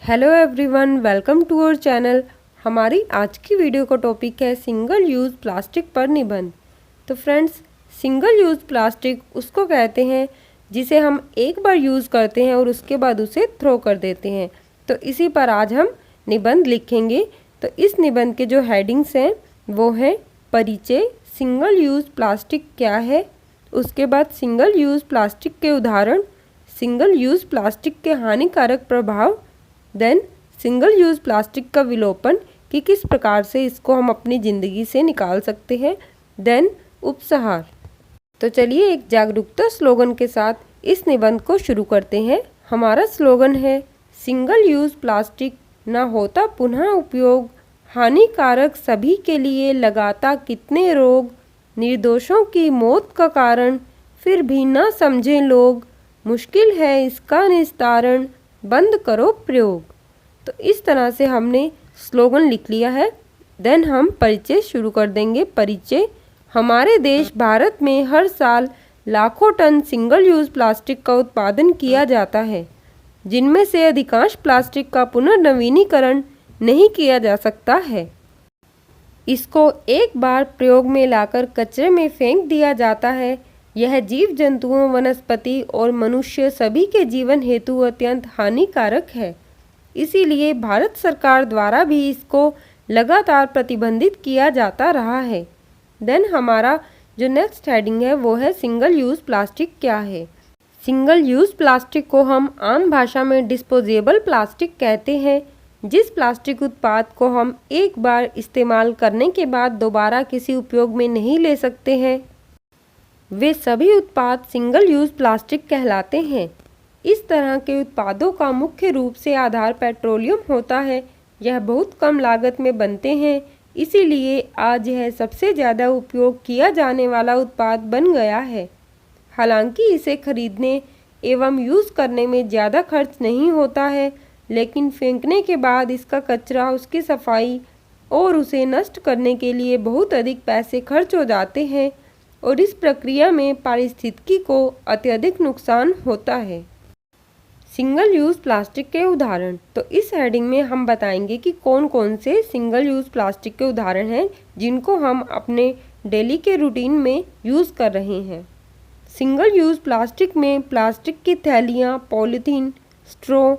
Hello everyone, welcome to our channel. हमारी आज की वीडियो का टॉपिक है सिंगल यूज़ प्लास्टिक पर निबंध। तो फ्रेंड्स, सिंगल यूज़ प्लास्टिक उसको कहते हैं जिसे हम एक बार यूज़ करते हैं और उसके बाद उसे थ्रो कर देते हैं। तो इसी पर आज हम निबंध लिखेंगे। तो इस निबंध के जो हेडिंग्स हैं वो हैं परिचय, सिंगल यूज़ प्लास्टिक क्या है, उसके बाद सिंगल यूज़ प्लास्टिक के उदाहरण, सिंगल यूज़ प्लास्टिक के हानिकारक प्रभाव, देन सिंगल यूज़ प्लास्टिक का विलोपन कि किस प्रकार से इसको हम अपनी ज़िंदगी से निकाल सकते हैं, देन उपसंहार। तो चलिए एक जागरूकता स्लोगन के साथ इस निबंध को शुरू करते हैं। हमारा स्लोगन है सिंगल यूज़ प्लास्टिक न होता पुनः उपयोग, हानिकारक सभी के लिए लगाता कितने रोग, निर्दोषों की मौत का कारण फिर भी न समझें लोग, मुश्किल है इसका निस्तारण, बंद करो प्रयोग। तो इस तरह से हमने स्लोगन लिख लिया है। देन हम परिचय शुरू कर देंगे। परिचय, हमारे देश भारत में हर साल लाखों टन सिंगल यूज़ प्लास्टिक का उत्पादन किया जाता है, जिनमें से अधिकांश प्लास्टिक का पुनर्नवीनीकरण नहीं किया जा सकता है। इसको एक बार प्रयोग में लाकर कचरे में फेंक दिया जाता है। यह जीव जंतुओं, वनस्पति और मनुष्य सभी के जीवन हेतु अत्यंत हानिकारक है। इसीलिए भारत सरकार द्वारा भी इसको लगातार प्रतिबंधित किया जाता रहा है। देन हमारा जो नेक्स्ट हेडिंग है वो है सिंगल यूज़ प्लास्टिक क्या है। सिंगल यूज़ प्लास्टिक को हम आम भाषा में डिस्पोजेबल प्लास्टिक कहते हैं। जिस प्लास्टिक उत्पाद को हम एक बार इस्तेमाल करने के बाद दोबारा किसी उपयोग में नहीं ले सकते हैं, वे सभी उत्पाद सिंगल यूज़ प्लास्टिक कहलाते हैं। इस तरह के उत्पादों का मुख्य रूप से आधार पेट्रोलियम होता है। यह बहुत कम लागत में बनते हैं, इसीलिए आज यह सबसे ज़्यादा उपयोग किया जाने वाला उत्पाद बन गया है। हालांकि इसे खरीदने एवं यूज़ करने में ज़्यादा खर्च नहीं होता है, लेकिन फेंकने के बाद इसका कचरा, उसकी सफाई और उसे नष्ट करने के लिए बहुत अधिक पैसे खर्च हो जाते हैं और इस प्रक्रिया में पारिस्थितिकी को अत्यधिक नुकसान होता है। सिंगल यूज़ प्लास्टिक के उदाहरण, तो इस हेडिंग में हम बताएंगे कि कौन कौन से सिंगल यूज़ प्लास्टिक के उदाहरण हैं जिनको हम अपने डेली के रूटीन में यूज़ कर रहे हैं। सिंगल यूज़ प्लास्टिक में प्लास्टिक की थैलियाँ, पॉलीथीन, स्ट्रॉ,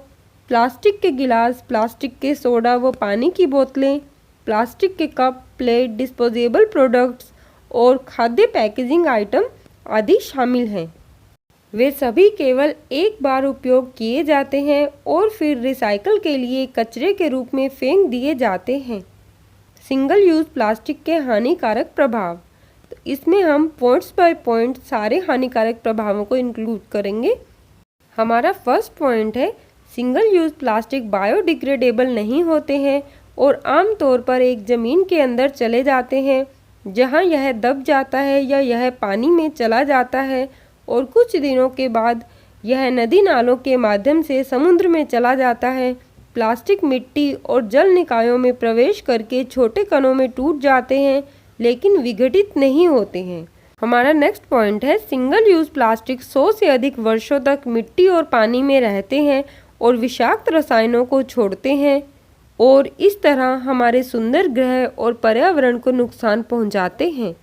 प्लास्टिक के गिलास, प्लास्टिक के सोडा व पानी की बोतलें, प्लास्टिक के कप, प्लेट, डिस्पोजेबल प्रोडक्ट्स और खाद्य पैकेजिंग आइटम आदि शामिल हैं। वे सभी केवल एक बार उपयोग किए जाते हैं और फिर रिसाइकल के लिए कचरे के रूप में फेंक दिए जाते हैं। सिंगल यूज़ प्लास्टिक के हानिकारक प्रभाव, तो इसमें हम पॉइंट्स बाय पॉइंट सारे हानिकारक प्रभावों को इंक्लूड करेंगे। हमारा फर्स्ट पॉइंट है सिंगल यूज़ प्लास्टिक बायोडिग्रेडेबल नहीं होते हैं और आमतौर पर एक ज़मीन के अंदर चले जाते हैं, जहां यह दब जाता है या यह पानी में चला जाता है और कुछ दिनों के बाद यह नदी नालों के माध्यम से समुद्र में चला जाता है। प्लास्टिक मिट्टी और जल निकायों में प्रवेश करके छोटे कणों में टूट जाते हैं, लेकिन विघटित नहीं होते हैं। हमारा नेक्स्ट पॉइंट है सिंगल यूज़ प्लास्टिक 100 से अधिक वर्षों तक मिट्टी और पानी में रहते हैं और विषाक्त रसायनों को छोड़ते हैं और इस तरह हमारे सुंदर ग्रह और पर्यावरण को नुकसान पहुंचाते हैं।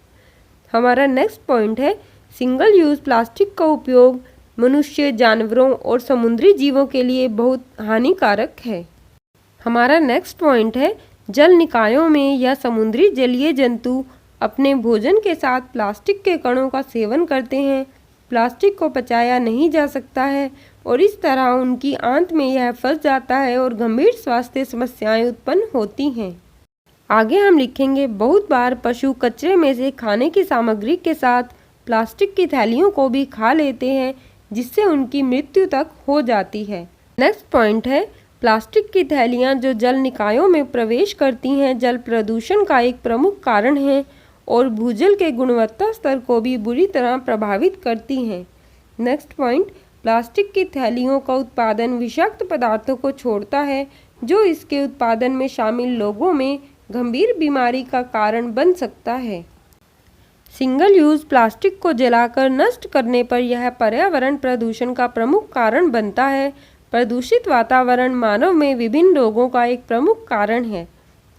हमारा नेक्स्ट पॉइंट है सिंगल यूज़ प्लास्टिक का उपयोग मनुष्य, जानवरों और समुद्री जीवों के लिए बहुत हानिकारक है। हमारा नेक्स्ट पॉइंट है जल निकायों में या समुद्री जलीय जंतु अपने भोजन के साथ प्लास्टिक के कणों का सेवन करते हैं। प्लास्टिक को पचाया नहीं जा सकता है और इस तरह उनकी आंत में यह फंस जाता है और गंभीर स्वास्थ्य समस्याएं उत्पन्न होती हैं। आगे हम लिखेंगे बहुत बार पशु कचरे में से खाने की सामग्री के साथ प्लास्टिक की थैलियों को भी खा लेते हैं, जिससे उनकी मृत्यु तक हो जाती है। नेक्स्ट पॉइंट है प्लास्टिक की थैलियाँ जो जल निकायों में प्रवेश करती हैं जल प्रदूषण का एक प्रमुख कारण है और भूजल के गुणवत्ता स्तर को भी बुरी तरह प्रभावित करती हैं। नेक्स्ट पॉइंट, प्लास्टिक की थैलियों का उत्पादन विषाक्त पदार्थों को छोड़ता है, जो इसके उत्पादन में शामिल लोगों में गंभीर बीमारी का कारण बन सकता है। सिंगल यूज़ प्लास्टिक को जलाकर नष्ट करने पर यह पर्यावरण प्रदूषण का प्रमुख कारण बनता है। प्रदूषित वातावरण मानव में विभिन्न रोगों का एक प्रमुख कारण है।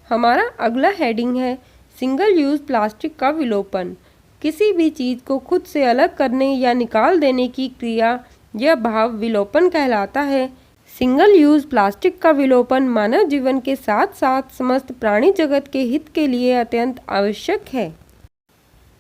हमारा अगला हेडिंग है सिंगल यूज़ प्लास्टिक का विलोपन। किसी भी चीज़ को खुद से अलग करने या निकाल देने की क्रिया या भाव विलोपन कहलाता है। सिंगल यूज़ प्लास्टिक का विलोपन मानव जीवन के साथ साथ समस्त प्राणी जगत के हित के लिए अत्यंत आवश्यक है।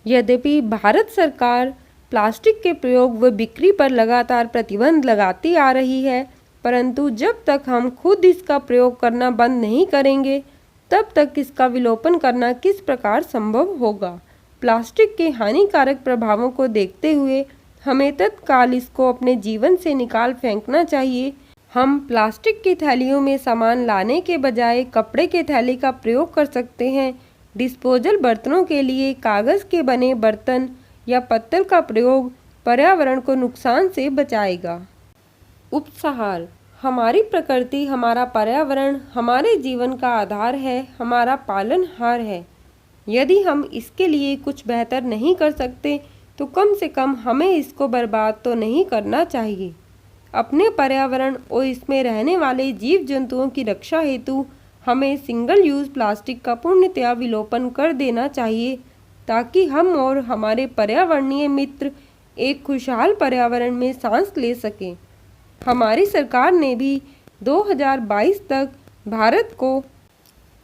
यद्यपि भारत सरकार प्लास्टिक के प्रयोग व बिक्री पर लगातार प्रतिबंध लगाती आ रही है, परंतु जब तक हम खुद इसका प्रयोग करना बंद नहीं करेंगे तब तक इसका विलोपन करना किस प्रकार संभव होगा। प्लास्टिक के हानिकारक प्रभावों को देखते हुए हमें तत्काल इसको अपने जीवन से निकाल फेंकना चाहिए। हम प्लास्टिक की थैलियों में सामान लाने के बजाय कपड़े के थैली का प्रयोग कर सकते हैं। डिस्पोजल बर्तनों के लिए कागज़ के बने बर्तन या पत्तल का प्रयोग पर्यावरण को नुकसान से बचाएगा। उपसंहार: हमारी प्रकृति, हमारा पर्यावरण हमारे जीवन का आधार है, हमारा पालनहार है। यदि हम इसके लिए कुछ बेहतर नहीं कर सकते तो कम से कम हमें इसको बर्बाद तो नहीं करना चाहिए। अपने पर्यावरण और इसमें रहने वाले जीव जंतुओं की रक्षा हेतु हमें सिंगल यूज़ प्लास्टिक का पूर्णतया विलोपन कर देना चाहिए, ताकि हम और हमारे पर्यावरणीय मित्र एक खुशहाल पर्यावरण में सांस ले सकें। हमारी सरकार ने भी 2022 तक भारत को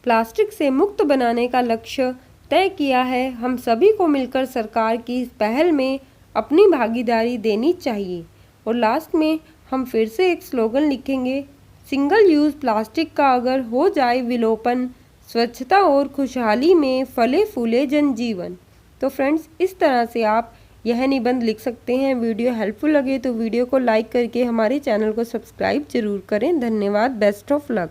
प्लास्टिक से मुक्त बनाने का लक्ष्य तय किया है। हम सभी को मिलकर सरकार की इस पहल में अपनी भागीदारी देनी चाहिए। और लास्ट में हम फिर से एक स्लोगन लिखेंगे, सिंगल यूज़ प्लास्टिक का अगर हो जाए विलोपन, स्वच्छता और खुशहाली में फले फूले जनजीवन। तो फ्रेंड्स, इस तरह से आप यह निबंध लिख सकते हैं। वीडियो हेल्पफुल लगे तो वीडियो को लाइक करके हमारे चैनल को सब्सक्राइब जरूर करें। धन्यवाद। Best of luck.